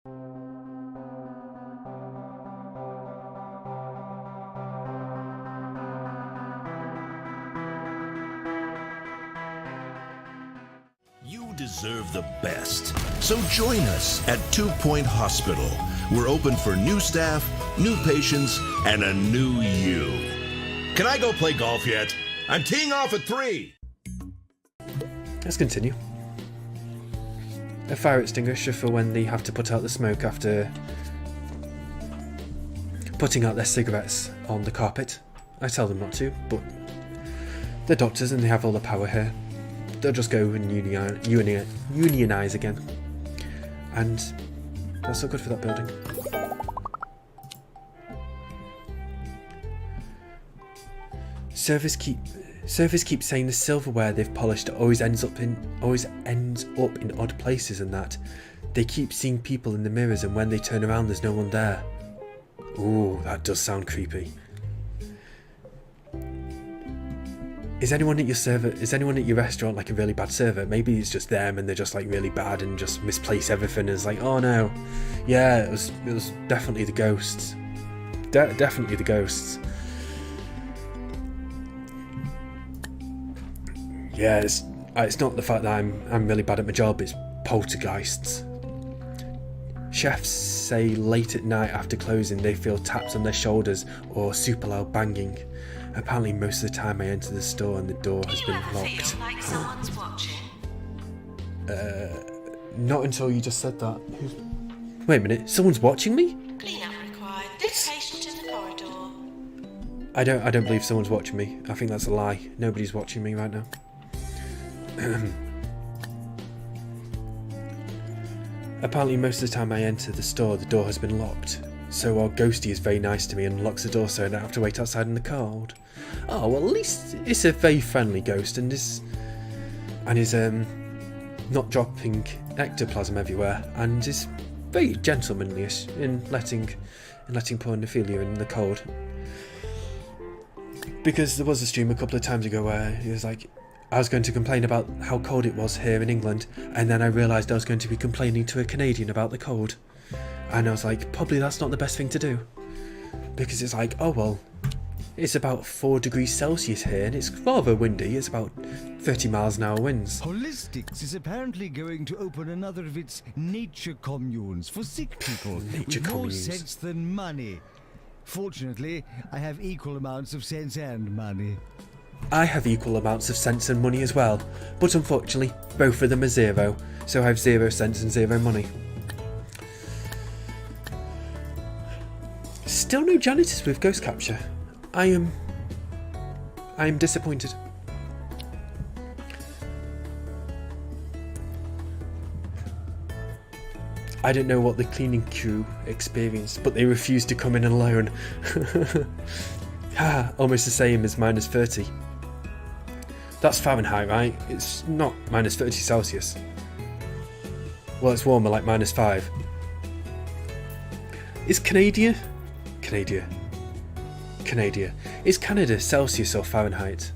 You deserve the best. So join us at 2 Point Hospital. We're open for new staff, new patients, and a new you. Can I go play golf yet? I'm teeing off at 3. Let's continue. A fire extinguisher for when they have to put out the smoke after putting out their cigarettes on the carpet. I tell them not to, but they're doctors and they have all the power here. They'll just go and unionize again. And that's not good for that building. Servers keep saying the silverware they've polished always ends up in odd places, and that they keep seeing people in the mirrors, and when they turn around there's no one there. Ooh, that does sound creepy. Is anyone at your restaurant like a really bad server? Maybe it's just them and they're just like really bad and just misplace everything. It's like, oh no, yeah, it was definitely the ghosts. Definitely the ghosts. Yeah, it's not the fact that I'm really bad at my job. It's poltergeists. Chefs say late at night after closing they feel taps on their shoulders or super loud banging. Apparently most of the time I enter the store and the door has been locked. Feel like someone's watching? Not until you just said that. Wait a minute, someone's watching me? Clean-up required. This patient in the corridor. I don't believe someone's watching me. I think that's a lie. Nobody's watching me right now. Apparently most of the time I enter the store the door has been locked. So our ghostie is very nice to me and locks the door so I don't have to wait outside in the cold. Oh, well, at least it's a very friendly ghost and is not dropping ectoplasm everywhere and is very gentlemanly-ish in letting poor Nephilia in the cold. Because there was a stream a couple of times ago where he was like, I was going to complain about how cold it was here in England, and then I realised I was going to be complaining to a Canadian about the cold. And I was like, probably that's not the best thing to do. Because it's like, oh well, it's about 4 degrees Celsius here and it's rather windy. It's about 30 miles an hour winds. Holistics is apparently going to open another of its nature communes for sick people with more sense than money. Fortunately, I have equal amounts of sense and money. I have equal amounts of sense and money as well, but unfortunately, both of them are 0, so I have 0 sense and 0 money. Still no janitors with ghost capture. I am disappointed. I don't know what the cleaning crew experienced, but they refused to come in alone. Almost the same as -30. That's Fahrenheit, right? It's not -30 Celsius. Well, it's warmer, like -5. Is Canada? Is Canada Celsius or Fahrenheit?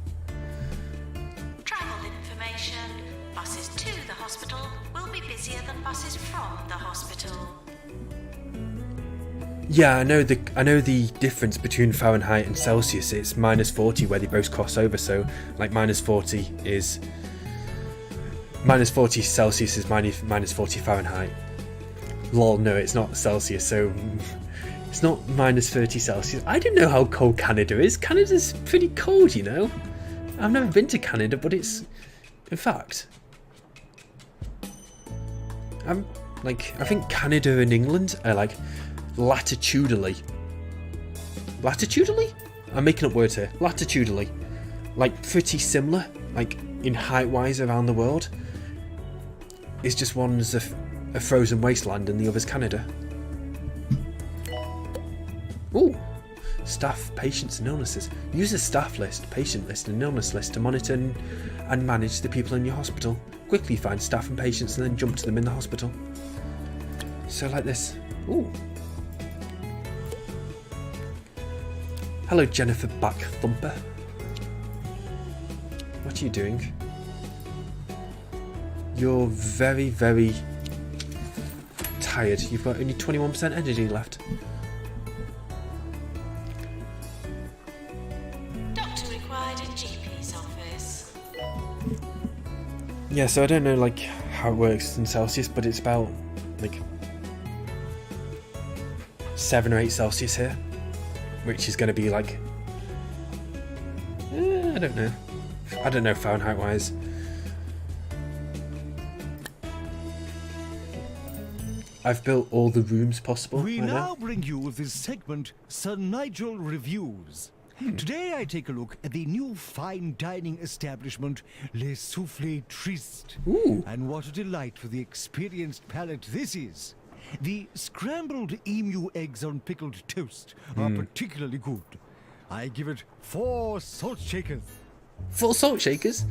Travel information. Buses to the hospital will be busier than buses from the hospital. Yeah, I know the difference between Fahrenheit and Celsius. It's -40 where they both cross over. So, like -40 Celsius is -40 Fahrenheit. Lol, no, it's not Celsius. So it's not -30 Celsius. I don't know how cold Canada is. Canada's pretty cold, you know. I've never been to Canada, but it's, in fact, I think Canada and England are like latitudinally. I'm making up words here. Latitudinally, like pretty similar, like in height-wise around the world. It's just one's a frozen wasteland and the other's Canada. Ooh. Staff, patients and illnesses. Use a staff list, patient list and illness list to monitor and manage the people in your hospital. Quickly find staff and patients and then jump to them in the hospital. So like this. Ooh. Hello, Jennifer Backthumper. What are you doing? You're very, very tired. You've got only 21% energy left. Doctor required in GP's office. Yeah, so I don't know like how it works in Celsius, but it's about like 7 or 8 Celsius here, which is going to be like I don't know Fahrenheit wise. I've built all the rooms possible. We now bring you this segment, Sir Nigel Reviews. Today I take a look at the new fine dining establishment, Les Soufflés Tristes. Ooh. And what a delight for the experienced palate this is. The scrambled emu eggs on pickled toast are particularly good. I give it 4 salt shakers. 4 salt shakers?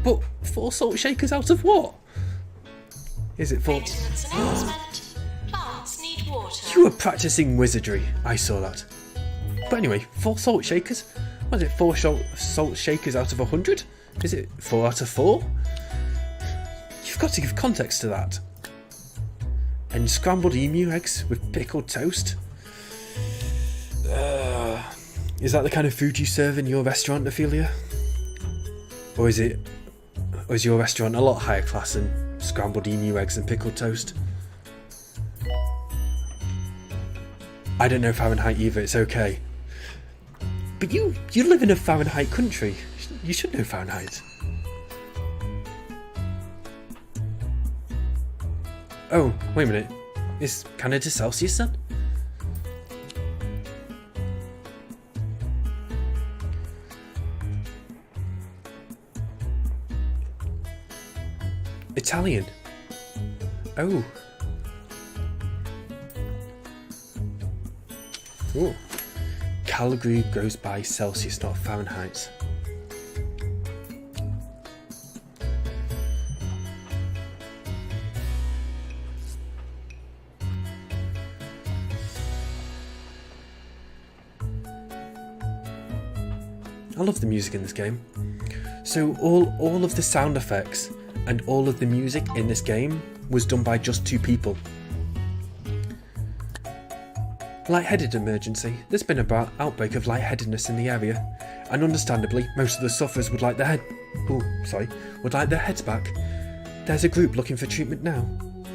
But 4 salt shakers out of what? Is it 4? Maintenance announcement. Plants need water. You were practicing wizardry. I saw that. But anyway, 4 salt shakers? Was it 4 salt shakers out of 100? Is it 4 out of 4? You've got to give context to that. And scrambled emu eggs with pickled toast? Is that the kind of food you serve in your restaurant, Ophelia? Or is your restaurant a lot higher class than scrambled emu eggs and pickled toast? I don't know Fahrenheit either, it's okay. But you live in a Fahrenheit country. You should know Fahrenheit. Oh, wait a minute. Is Canada Celsius then? Italian. Oh. Ooh. Calgary goes by Celsius, not Fahrenheit. I love the music in this game. So all of the sound effects and all of the music in this game was done by just 2 people. Lightheaded emergency. There's been an outbreak of lightheadedness in the area, and understandably, most of the sufferers would like their heads back. There's a group looking for treatment now.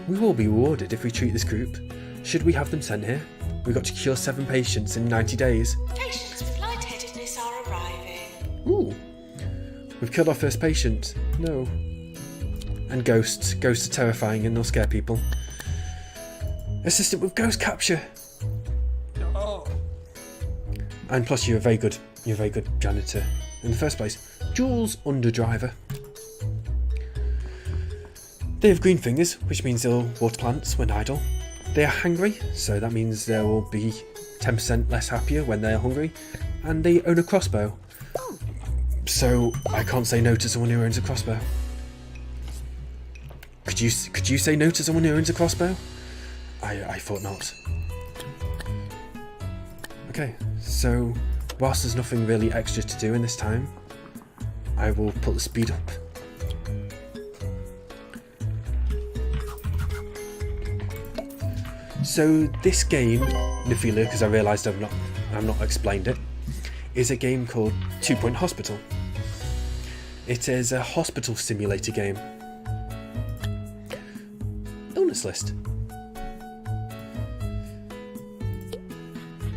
We will be rewarded if we treat this group. Should we have them sent here? We've got to cure 7 patients in 90 days. Patients with lightheadedness are arriving. Ooh. We've killed our first patient. No. And ghosts. Ghosts are terrifying and they'll scare people. Assistant with ghost capture. No. And plus you're a very good janitor in the first place. Jules Underdriver. They have green fingers, which means they'll water plants when idle. They are hangry, so that means they will be 10% less happier when they are hungry. And they own a crossbow. So I can't say no to someone who owns a crossbow. Could you say no to someone who owns a crossbow? I thought not. Okay, so whilst there's nothing really extra to do in this time, I will put the speed up. So this game, Nephilia, because I realised I've not explained it, is a game called 2 Point Hospital. It is a hospital simulator game. Illness list.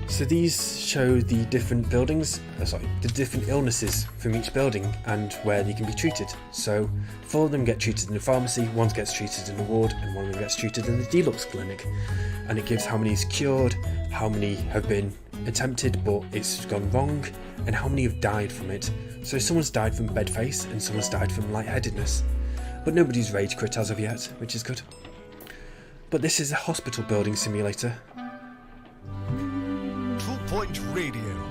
So these show the different buildings, the different illnesses from each building and where they can be treated. So 4 of them get treated in a pharmacy, 1 gets treated in a ward, and 1 of them gets treated in the deluxe clinic. And it gives how many is cured, how many have been attempted but it's gone wrong, and how many have died from it. So someone's died from bedface and someone's died from lightheadedness. But nobody's rage quit as of yet, which is good. But this is a hospital building simulator. 2 Point Radio.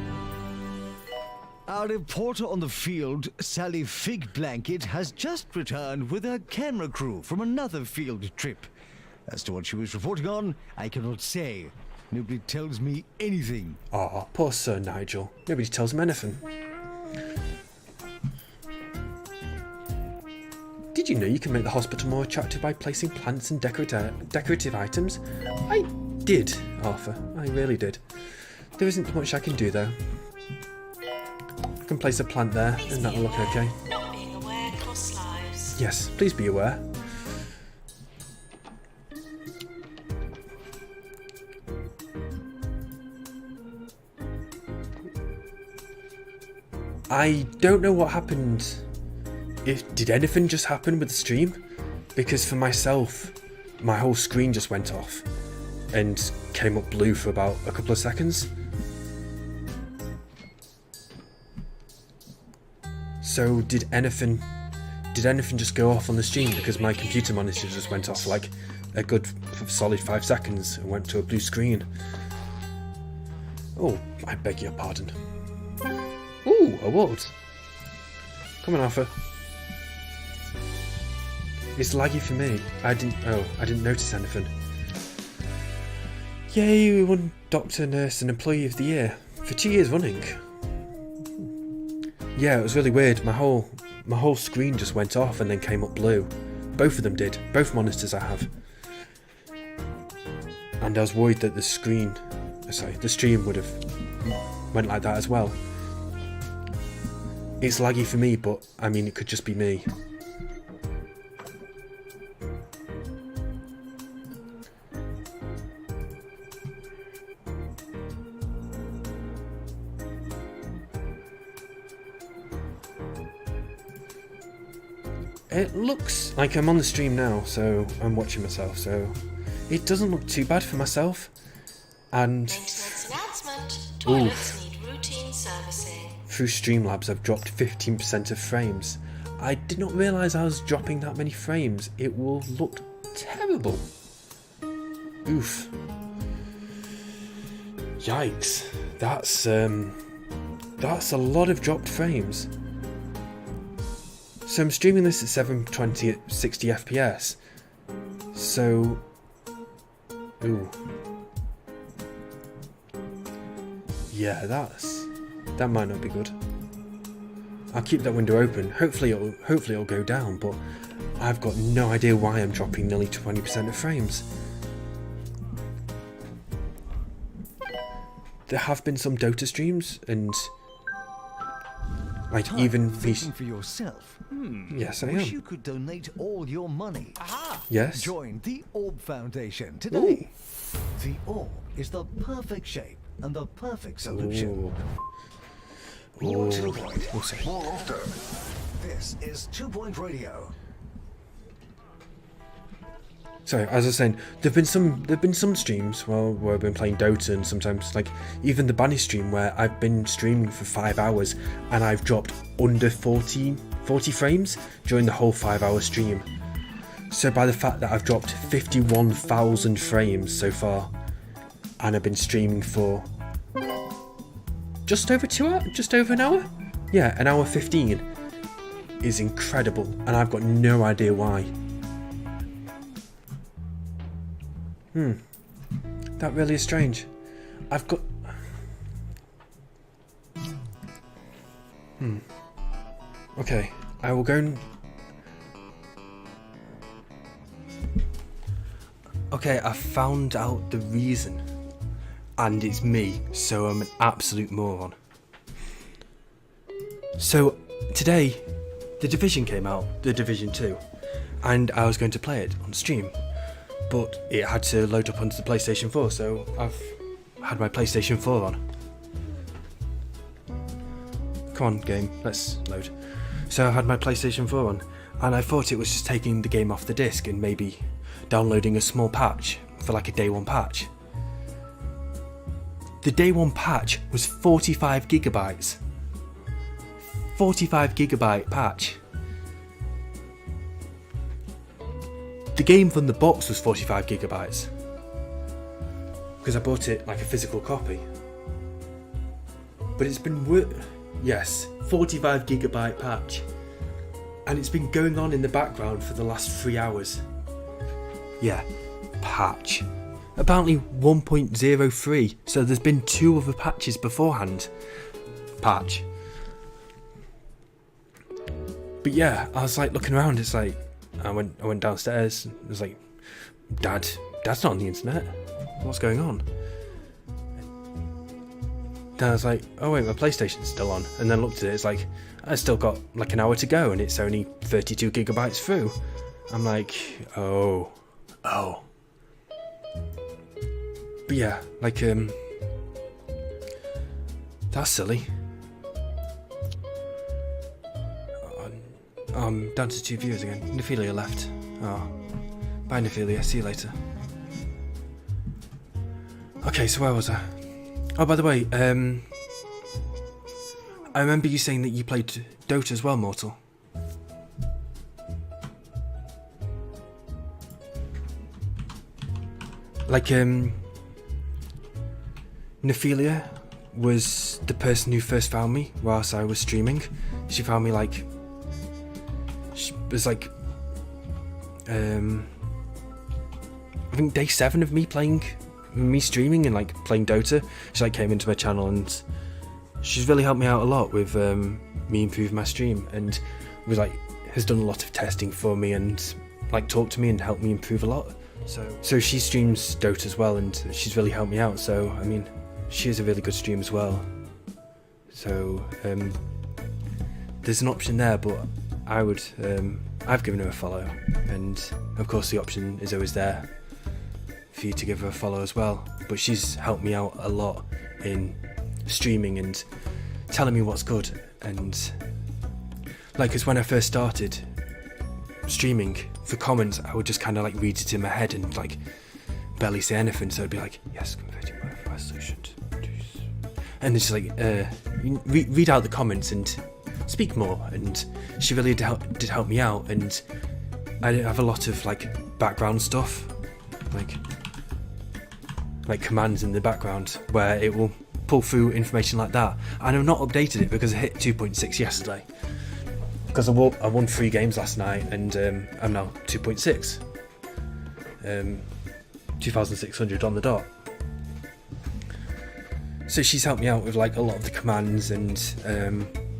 Our reporter on the field, Sally Fig Blanket, has just returned with her camera crew from another field trip. As to what she was reporting on, I cannot say. Nobody tells me anything. Aw, poor Sir Nigel. Nobody tells him anything. Did you know you can make the hospital more attractive by placing plants and decorative items? I did, Arthur. I really did. There isn't much I can do though. I can place a plant there and that'll look okay. Not being aware costs lives. Yes, please be aware. I don't know what happened. Did anything just happen with the stream? Because for myself, my whole screen just went off and came up blue for about a couple of seconds. So did anything just go off on the stream because my computer monitor just went off like a good solid 5 seconds and went to a blue screen? Oh, I beg your pardon. Ooh, awards. Come on, Arthur. It's laggy for me. I didn't notice anything. Yay, we won Doctor, Nurse and Employee of the Year for 2 years running. Yeah, it was really weird. My whole screen just went off and then came up blue. Both of them did. Both monitors I have. And I was worried that the stream would have went like that as well. It's laggy for me, but I mean it could just be me. It looks like I'm on the stream now, so I'm watching myself, so it doesn't look too bad for myself. And Maintenance announcement. Toilets need routine servicing. through Streamlabs I've dropped 15% of frames. I did not realise I was dropping that many frames. It will look terrible. Oof. Yikes. That's a lot of dropped frames. So I'm streaming this at 720 at 60 FPS. So, ooh. Yeah, that might not be good. I'll keep that window open. Hopefully it'll go down, but I've got no idea why I'm dropping nearly 20% of frames. There have been some Dota streams and like even thinking for yourself. Yes, I am. Wish you could donate all your money. Aha! Yes. Join the Orb Foundation today. The Orb is the perfect shape and the perfect solution. More to the point, more often. This is 2 Point Radio. So as I was saying, there've been some streams where I've been playing Dota, and sometimes like even the Bunny stream where I've been streaming for 5 hours and I've dropped under 40 frames during the whole 5-hour stream. So by the fact that I've dropped 51,000 frames so far, and I've been streaming for just over 2 hours, just over an hour? Yeah, an hour 15 is incredible, and I've got no idea why. That really is strange. I've got... Okay, I will go and... Okay, I found out the reason. And it's me, so I'm an absolute moron. So, today, The Division came out, The Division 2. And I was going to play it on stream. But it had to load up onto the PlayStation 4, so I've had my PlayStation 4 on. Come on, game, let's load. So I had my PlayStation 4 on, and I thought it was just taking the game off the disc and maybe downloading a small patch for like a day one patch. The day one patch was 45 gigabytes. 45 gigabyte patch. The game from the box was 45 gigabytes because I bought it like a physical copy. But it's been 45 gigabyte patch, and it's been going on in the background for the last 3 hours. Yeah, patch. Apparently 1.03, so there's been 2 other patches beforehand. Patch. But But yeah, I was like looking around. It's like I went downstairs. It was like, Dad's not on the internet. What's going on? Then I was like, oh wait, my PlayStation's still on. And then looked at it. It's like I still got like an hour to go, and it's only 32 gigabytes through. I'm like, oh. But yeah, like that's silly. I'm down to 2 viewers again. Nephilia left. Oh. Bye, Nephilia. See you later. Okay, so where was I? Oh, by the way, I remember you saying that you played Dota as well, Mortal. Like, Nephilia was the person who first found me whilst I was streaming. She found me like... She was like... I think day 7 of me streaming and like playing Dota. She like came into my channel and she's really helped me out a lot with me improving my stream, and was like has done a lot of testing for me and like talked to me and helped me improve a lot. So she streams Dota as well, and she's really helped me out. So I mean, she is a really good stream as well. So there's an option there, but I would I've given her a follow, and of course the option is always there for you to give her a follow as well. But she's helped me out a lot in streaming and telling me what's good. And like, because when I first started streaming, for comments I would just kind of like read it in my head and like barely say anything. So I'd be like, yes, converting my resolution to... and it's like read out the comments and speak more. And she really did help me out. And I have a lot of like background stuff, like commands in the background where it will pull through information like that. And I've not updated it because I hit 2.6 yesterday, because I won 3 games last night, and I'm now 2.6, 2,600 on the dot. So she's helped me out with like a lot of the commands and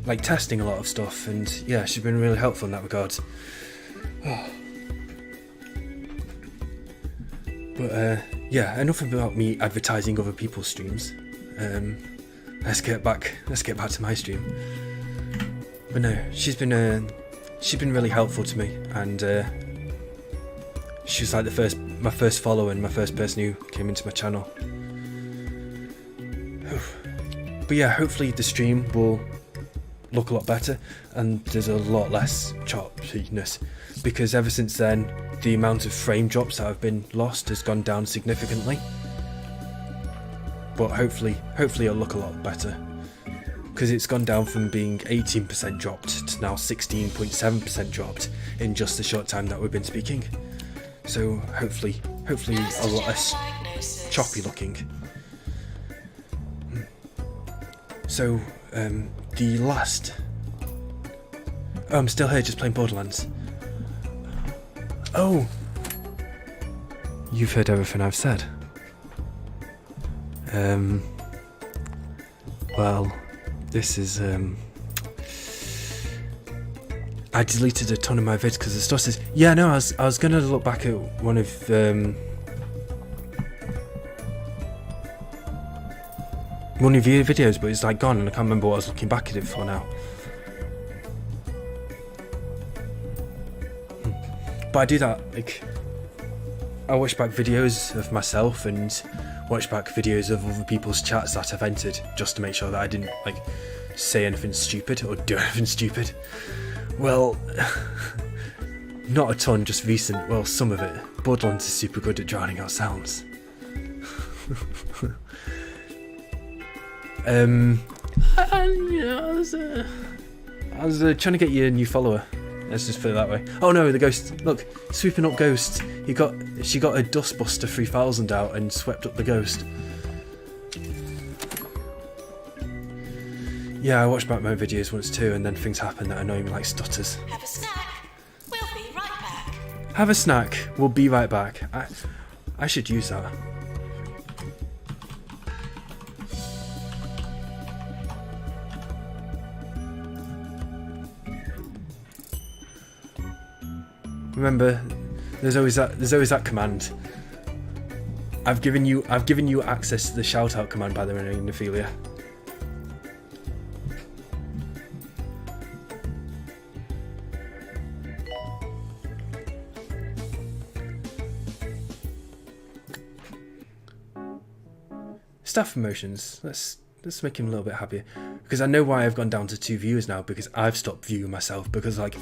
like testing a lot of stuff, and yeah, she's been really helpful in that regard. But yeah, enough about me advertising other people's streams. Let's get back to my stream. But no, she's been really helpful to me, and she was like my first follower and my first person who came into my channel. But yeah, hopefully the stream will look a lot better and there's a lot less choppiness, because ever since then the amount of frame drops that have been lost has gone down significantly. But hopefully it'll look a lot better, because it's gone down from being 18% dropped to now 16.7% dropped in just the short time that we've been speaking. So hopefully a lot less choppy looking. So the last... Oh, I'm still here just playing Borderlands. Oh! You've heard everything I've said. Well, this is, I deleted a ton of my vids because the stuff says... Yeah, no, I was gonna look back at one of, one of your videos, but it's like gone and I can't remember what I was looking back at it for now. But I do that, like, I watch back videos of myself and watch back videos of other people's chats that I've entered, just to make sure that I didn't like say anything stupid or do anything stupid. Well, not a ton, just recent. Well, some of it. Borderlands is super good at drowning out sounds. I was trying to get you a new follower. Let's just put it that way. Oh no, the ghost! Look, sweeping up ghost. She got a Dustbuster 3000 out and swept up the ghost. Yeah, I watched back my videos once too, and then things happen that annoy me, like stutters. Have a snack. We'll be right back. Have a snack. We'll be right back. I should use that. Remember, there's always that command. I've given you access to the shout out command, by the way, Ophelia. Staff promotions. Let's make him a little bit happier, because I know why I've gone down to 2 viewers now, because I've stopped viewing myself, because like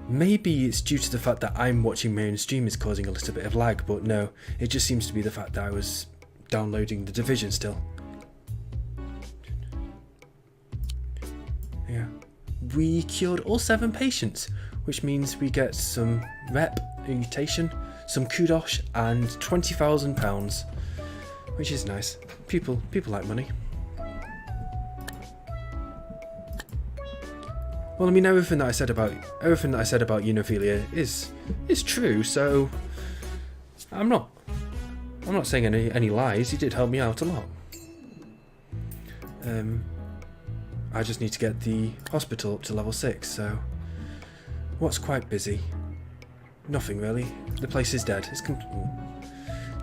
maybe it's due to the fact that I'm watching my own stream is causing a little bit of lag, but no, it just seems to be the fact that I was downloading The Division still. Yeah. We cured all 7 patients, which means we get some reputation, some kudos, and £20,000, which is nice. People like money. Well, I mean, everything that I said about Unophilia is true. So I'm not saying any lies. He did help me out a lot. I just need to get the hospital up to level 6. So what's quite busy? Nothing really. The place is dead. It's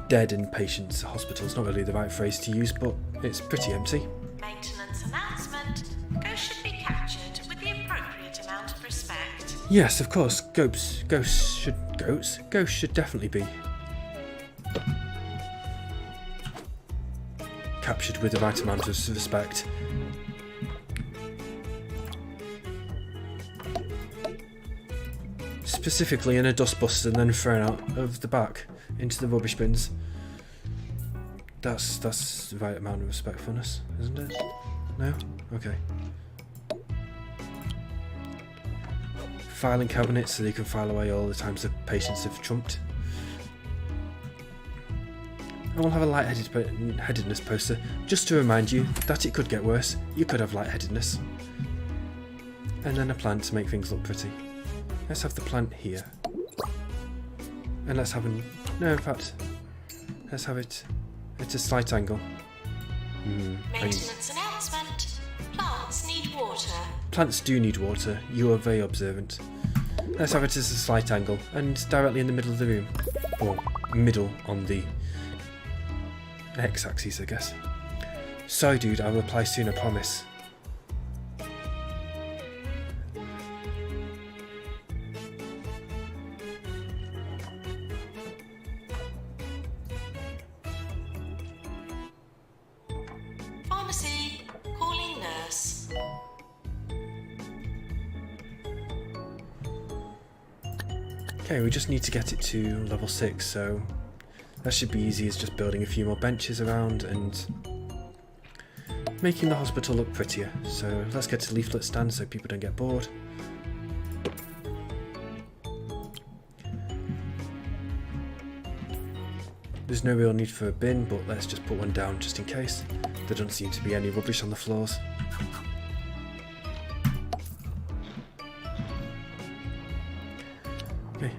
dead in patients. Hospital's not really the right phrase to use, but it's pretty empty. Maintenance announcement. Ghosts should be captured with the appropriate amount of respect. Yes, of course. Ghosts should definitely be captured with the right amount of respect. Specifically in a dustbuster and then thrown out of the back into the rubbish bins. That's the right amount of respectfulness, isn't it? No? Okay. Filing cabinets so they can file away all the times the patients have trumped. I will have a lightheadedness poster just to remind you that it could get worse. You could have lightheadedness. And then a plant to make things look pretty. Let's have the plant here. And let's have let's have it at a slight angle. Maintenance announcement. Plants need water. Plants do need water. You are very observant. Let's have it as a slight angle and directly in the middle of the room. Or middle on the x-axis, I guess. Sorry dude, I'll reply soon, I promise. Pharmacy. Calling nurse. Okay, we just need to get it to level 6, so that should be easy as just building a few more benches around and making the hospital look prettier. So let's get to leaflet stand so people don't get bored. There's no real need for a bin, but let's just put one down just in case. There doesn't seem to be any rubbish on the floors. Okay.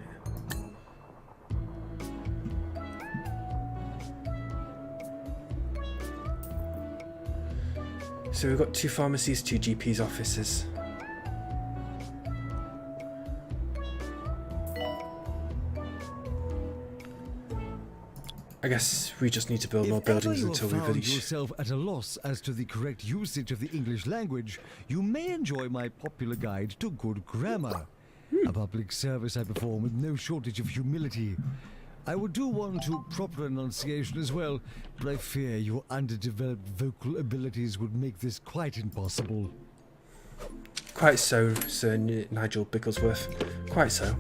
So we've got 2 pharmacies, 2 GP's offices. I guess we just need to build more buildings until we reach. If yourself at a loss as to the correct usage of the English language, you may enjoy my popular guide to good grammar. A public service I perform with no shortage of humility. I would do one to proper enunciation as well, but I fear your underdeveloped vocal abilities would make this quite impossible. Quite so, Sir Nigel Bigglesworth. Quite so.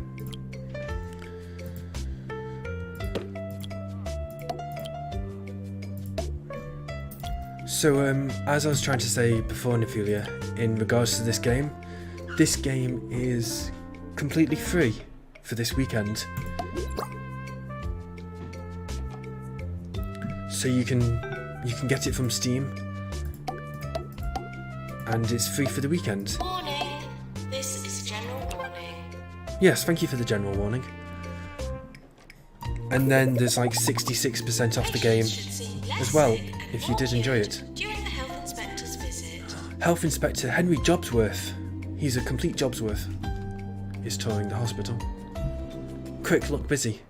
So, as I was trying to say before, Nephilia, in regards to this game is completely free for this weekend. So you can get it from Steam, and it's free for the weekend. Warning. This is general warning. Yes, thank you for the general warning. And then there's like 66% off the game as well, if you did enjoy it. During the health inspector's visit. Health Inspector Henry Jobsworth. He's a complete Jobsworth. Is touring the hospital. Quick, look busy.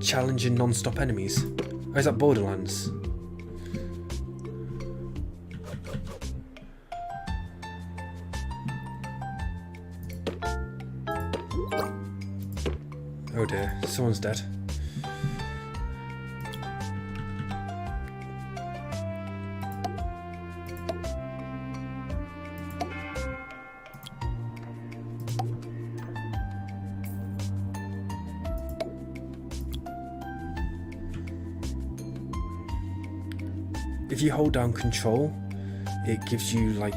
Challenging non-stop enemies. Or is that Borderlands? Oh dear, someone's dead. If you hold down control, it gives you like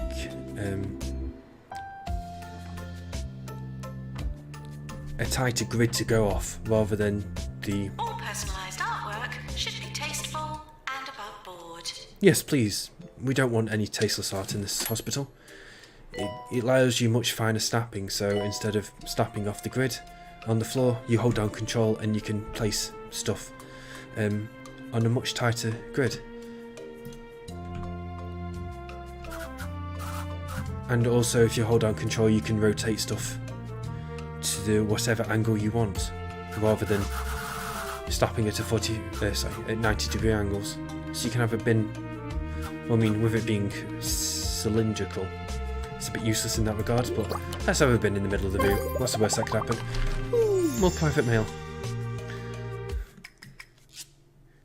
a tighter grid to go off rather than the... All personalised artwork should be tasteful and above board. Yes, please. We don't want any tasteless art in this hospital. It allows you much finer snapping, so instead of snapping off the grid on the floor, you hold down control and you can place stuff on a much tighter grid. And also, if you hold down control, you can rotate stuff to the whatever angle you want, rather than snapping at at 90-degree angles. So you can have a bin. Well, I mean, with it being cylindrical, it's a bit useless in that regard. But let's have a bin in the middle of the view. What's the worst that could happen? More private mail.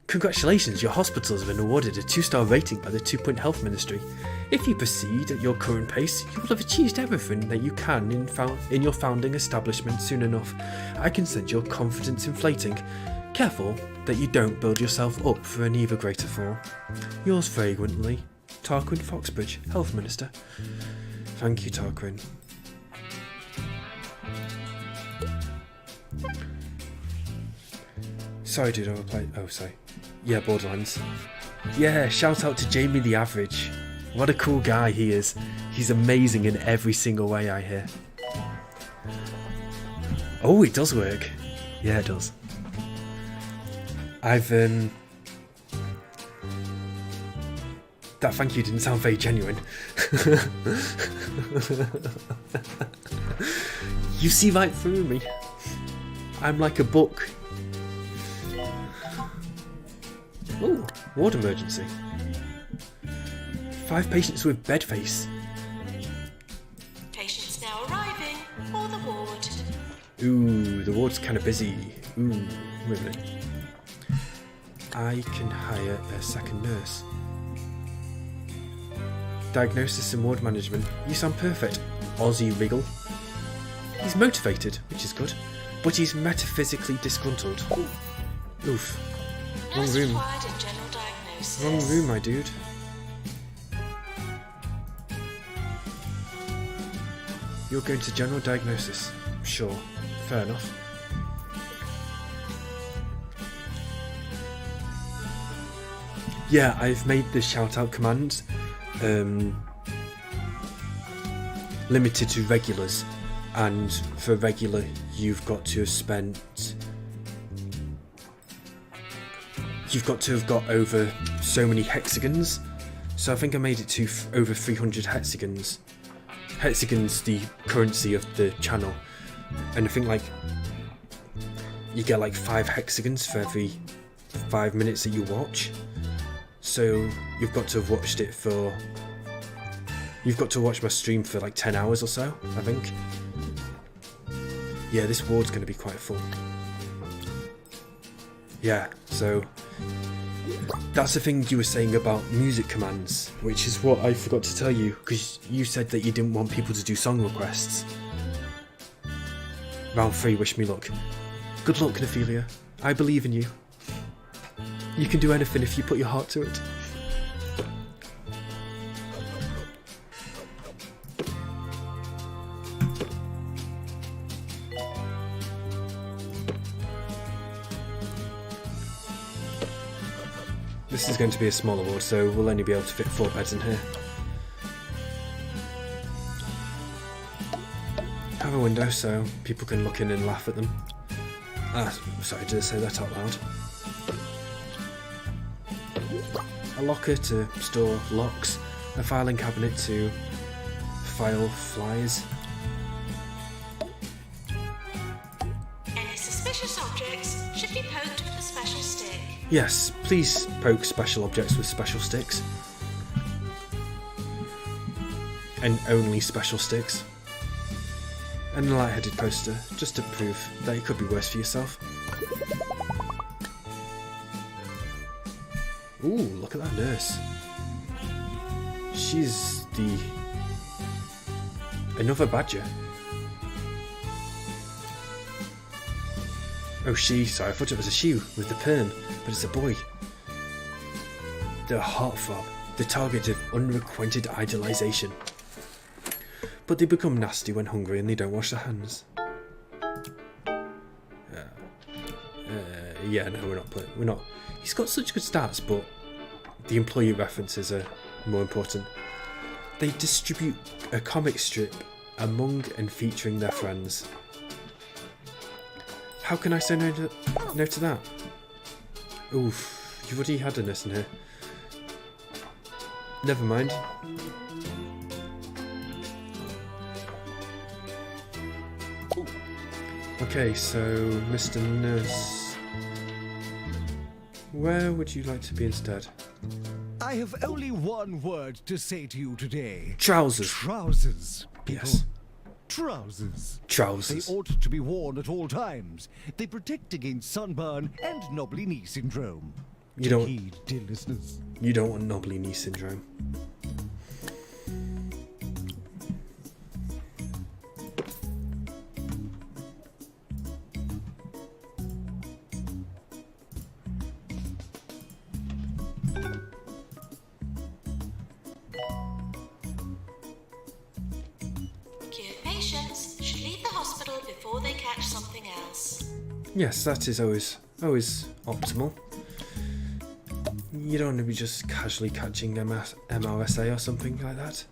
Congratulations, your hospitals have been awarded a 2-star rating by the 2 Point Health Ministry. If you proceed at your current pace, you will have achieved everything that you can in your founding establishment soon enough. I can send your confidence inflating. Careful that you don't build yourself up for an even greater fall. Yours fragrantly, Tarquin Foxbridge, Health Minister. Thank you, Tarquin. Sorry, dude, overplayed. Oh, sorry. Yeah, Borderlands. Yeah, shout out to JamieTheAverage. What a cool guy he is. He's amazing in every single way, I hear. Oh, it does work. Yeah, it does. I've that thank you didn't sound very genuine. You see right through me. I'm like a book. Oh, ward emergency. 5 patients with bed face. Patients now arriving for the ward. Ooh, the ward's kind of busy. Ooh, wait a minute. I can hire a second nurse. Diagnosis and ward management. You sound perfect, Aussie Wriggle. He's motivated, which is good, but he's metaphysically disgruntled. Oof. Wrong Nurse room. required in general diagnosis. Wrong room, my dude. You're going to general diagnosis. Sure, fair enough. Yeah, I've made the shout out command limited to regulars, and for regular you've got to have spent... You've got to have got over so many hexagons. So I think I made it to over 300 hexagons. Hexagons, the currency of the channel. And I think like you get like 5 hexagons for every 5 minutes that you watch. So you've got to have watched it for... You've got to watch my stream for like 10 hours or so, I think. Yeah, this ward's going to be quite full. Yeah, so... That's the thing you were saying about music commands, which is what I forgot to tell you, because you said that you didn't want people to do song requests. Round 3, wish me luck. Good luck, Nephelia. I believe in you. You can do anything if you put your heart to it. This is going to be a smaller ward, so we'll only be able to fit 4 beds in here. How have a window so people can look in and laugh at them. Ah, sorry, did I say that out loud? A locker to store locks, a filing cabinet to file flies. Any suspicious objects should be poked with a special stick. Yes, please poke special objects with special sticks. And only special sticks. And a light-headed poster, just to prove that it could be worse for yourself. Ooh, look at that nurse. She's another badger. Oh, sorry, I thought it was a she with the perm, but it's a boy. The heartthrob, the target of unrequited idolization. But they become nasty when hungry and they don't wash their hands. Yeah, no, we're not. He's got such good stats, but the employee references are more important. They distribute a comic strip among and featuring their friends. How can I say no to that? Oof, you've already had a nurse in here. Never mind. Okay, so Mr. Nurse, where would you like to be instead? I have only one word to say to you today. Trousers. Trousers, people. Yes. Trousers. Trousers. They ought to be worn at all times. They protect against sunburn and knobbly knee syndrome. You don't heed, dear listeners. You don't want knobbly knee syndrome. Cured patients should leave the hospital before they catch something else. Yes, that is always optimal. You don't want to be just casually catching MRSA or something like that.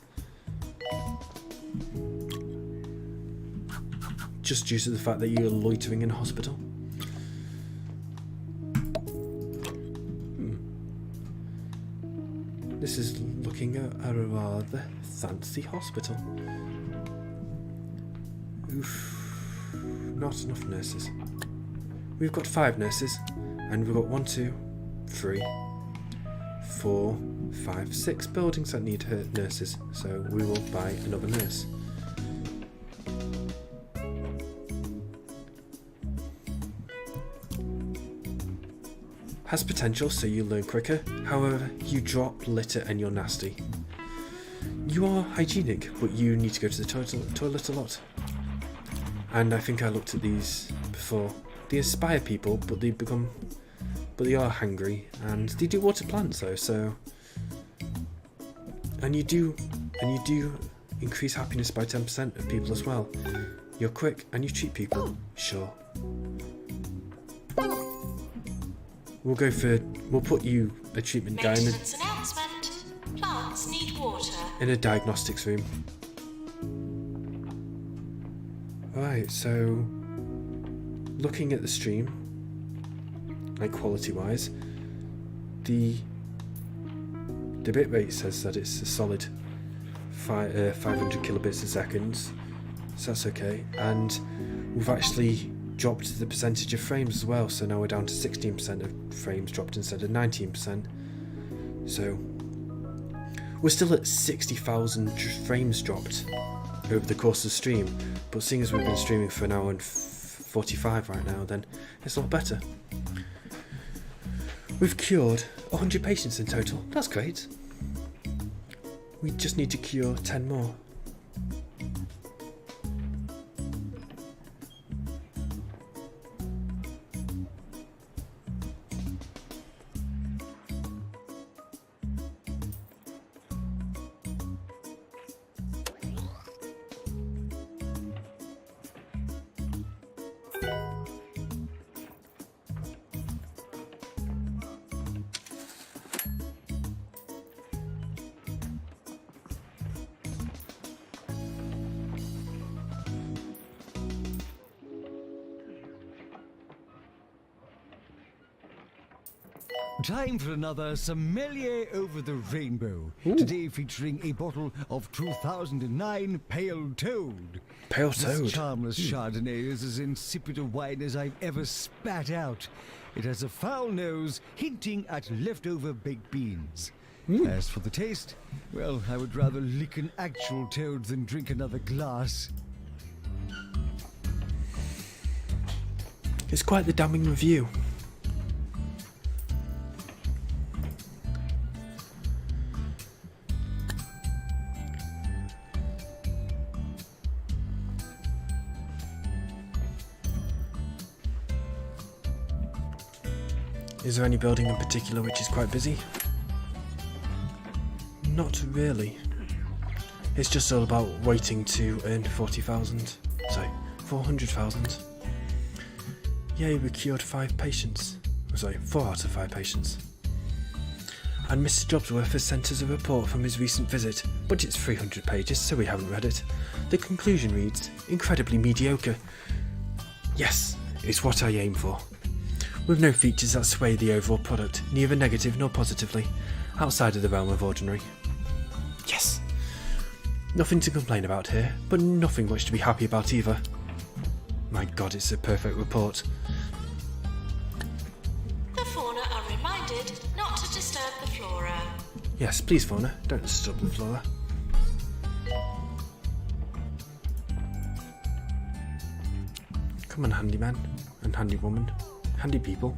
Just due to the fact that you're loitering in a hospital. This is looking at a rather fancy hospital. Oof. Not enough nurses. We've got 5 nurses, and we've got 1, 2, 3, 4, 5, 6 buildings that need nurses, so we will buy another nurse. Has potential, so you learn quicker. However, you drop, litter, and you're nasty. You are hygienic, but you need to go to the toilet a lot. And I think I looked at these before. They inspire people, but they are hungry, and they do water plants though. So, and you do increase happiness by 10% of people as well. You're quick and you treat people. Sure. We'll put you a treatment guy Maintenance announcement. Plants need water. in a diagnostics room. Alright, so looking at the stream, like quality wise, the bitrate says that it's a solid 500 kilobits a second, so that's okay. And we've actually dropped the percentage of frames as well, so now we're down to 16% of frames dropped instead of 19%. So we're still at 60,000 frames dropped over the course of the stream, but seeing as we've been streaming for an hour and 45 right now, then it's a lot better. We've cured 100 patients in total. That's great. We just need to cure 10 more. Time for another sommelier over the rainbow. Today featuring a bottle of 2009 Pale Toad. Pale Toad. This charmless Chardonnay is as insipid a wine as I've ever spat out. It has a foul nose, hinting at leftover baked beans. As for the taste, well, I would rather lick an actual toad than drink another glass. It's quite the damning review. Is there any building in particular which is quite busy? Not really. It's just all about waiting to earn 40,000. Sorry, 400,000. Yay, we cured 5 patients. Sorry, 4 out of 5 patients. And Mr. Jobsworth has sent us a report from his recent visit, but it's 300 pages, so we haven't read it. The conclusion reads, incredibly mediocre. Yes, it's what I aim for. With no features that sway the overall product, neither negative nor positively, outside of the realm of ordinary. Yes! Nothing to complain about here, but nothing much to be happy about either. My god, it's a perfect report. The fauna are reminded not to disturb the flora. Yes, please fauna, don't disturb the flora. Come on, handyman and handy woman. Handy people.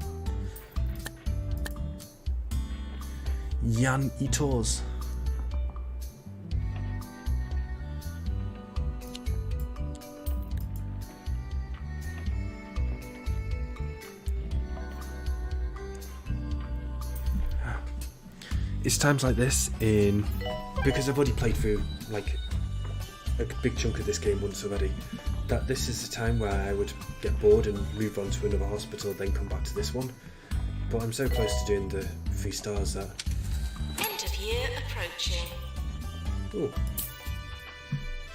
Jan Itors. It's times like this because I've already played through like a big chunk of this game once already, that this is the time where I would get bored and move on to another hospital, then come back to this one. But I'm so close to doing the 3 stars that... End of year approaching. Oh,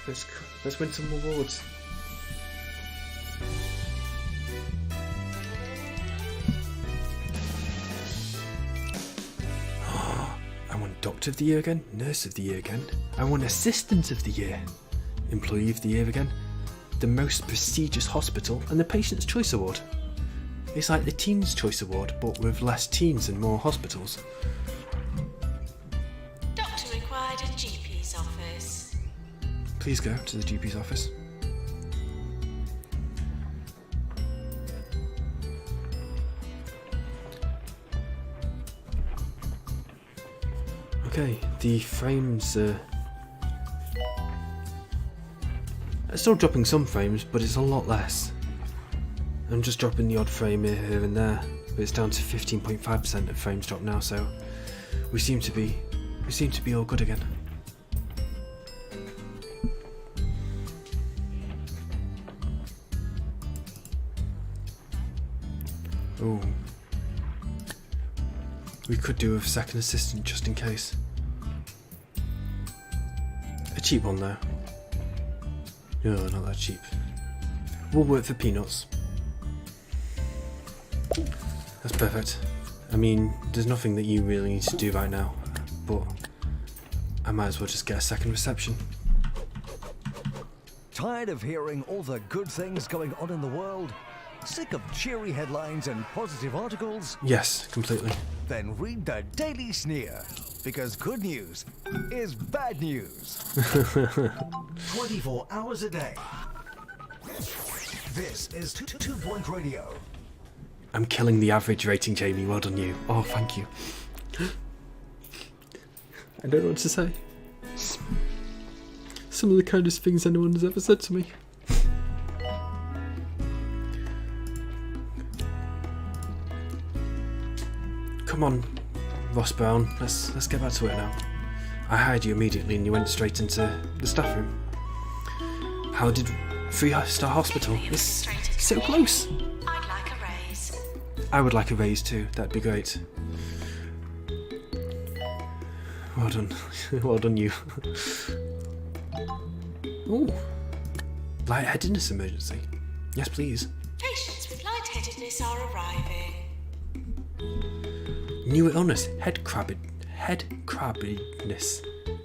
let's win some awards. I won Doctor of the Year again, Nurse of the Year again. I won Assistant of the Year, Employee of the Year again, the most prestigious hospital, and the Patient's Choice Award. It's like the Teen's Choice Award, but with less teens and more hospitals. Doctor required at GP's office. Please go to the GP's office. Okay, the frames are still dropping some frames, but it's a lot less. I'm just dropping the odd frame here and there, but it's down to 15.5% of frames dropped now, so we seem to be all good again. Oh, we could do a second assistant just in case. A cheap one though. No, not that cheap. Will work for peanuts. That's perfect. I mean, there's nothing that you really need to do right now, but I might as well just get a second reception. Tired of hearing all the good things going on in the world? Sick of cheery headlines and positive articles? Yes, completely. Then read the Daily Sneer, because good news is bad news. 24 hours a day. This is 2 Point Radio. I'm killing the average rating, Jamie. Well done, you. Oh, thank you. I don't know what to say. Some of the kindest things anyone has ever said to me. Come on, Ross Brown. Let's get back to it now. I hired you immediately, and you went straight into the staff room. How did 3-star hospital? It's so close. I'd like a raise. I would like a raise too. That'd be great. Well done. Well done, you. Ooh. Lightheadedness emergency. Yes, please. Patients with lightheadedness are arriving. New illness, head crabbedness.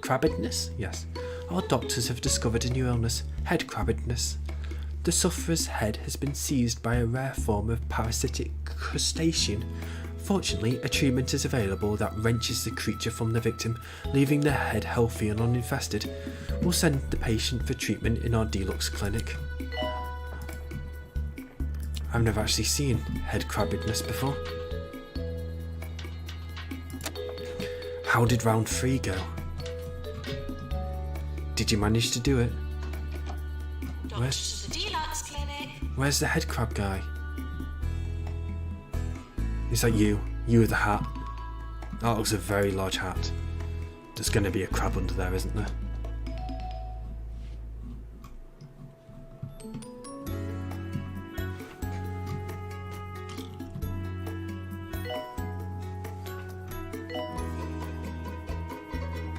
Crabbedness? Yes. Our doctors have discovered a new illness, head crabbedness. The sufferer's head has been seized by a rare form of parasitic crustacean. Fortunately, a treatment is available that wrenches the creature from the victim, leaving their head healthy and uninfested. We'll send the patient for treatment in our deluxe clinic. I've never actually seen head crabbedness before. How did round 3 go? Did you manage to do it? Doctors to the deluxe clinic. Where's the head crab guy? Is that you? You with the hat? That looks a very large hat. There's going to be a crab under there, isn't there?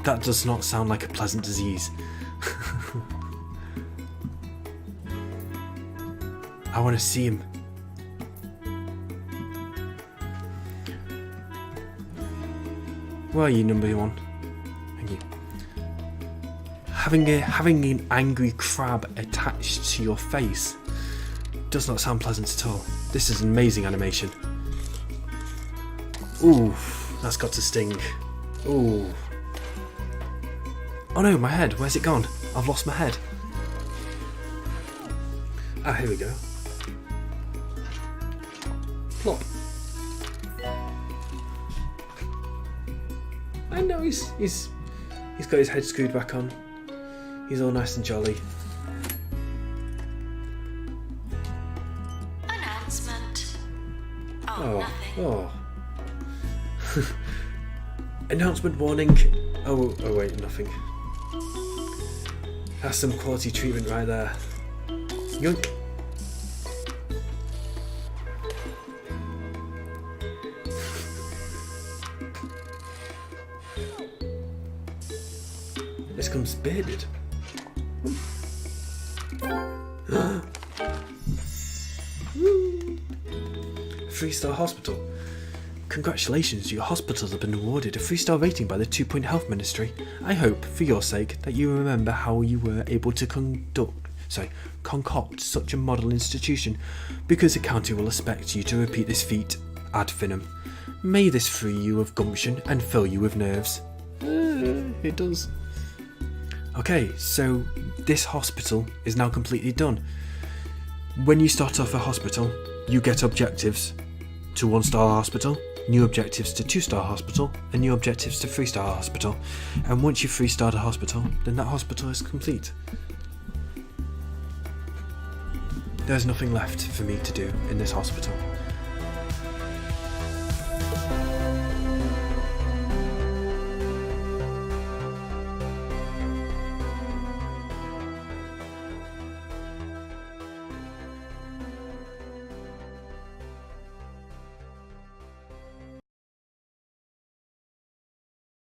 That does not sound like a pleasant disease. I want to see him. Where are you, number 1? Thank you. Having an angry crab attached to your face does not sound pleasant at all. This is an amazing animation. Ooh, that's got to sting. Ooh. Oh no, my head. Where's it gone? I've lost my head. Ah, here we go. Plop. I know he's got his head screwed back on. He's all nice and jolly. Announcement. Oh, nothing. Oh. Announcement warning. Oh wait, nothing. That's some quality treatment right there. Yoink. This comes bearded. 3-star hospital. Congratulations, your hospitals have been awarded a 3-star rating by the 2 Point Health Ministry. I hope, for your sake, that you remember how you were able to concoct such a model institution, because the county will expect you to repeat this feat ad infinitum. May this free you of gumption and fill you with nerves. It does. Okay, so this hospital is now completely done. When you start off a hospital, you get objectives to 1-star hospital, new objectives to 2-star hospital, and new objectives to 3-star hospital. And once you've 3-starred a hospital, then that hospital is complete. There's nothing left for me to do in this hospital.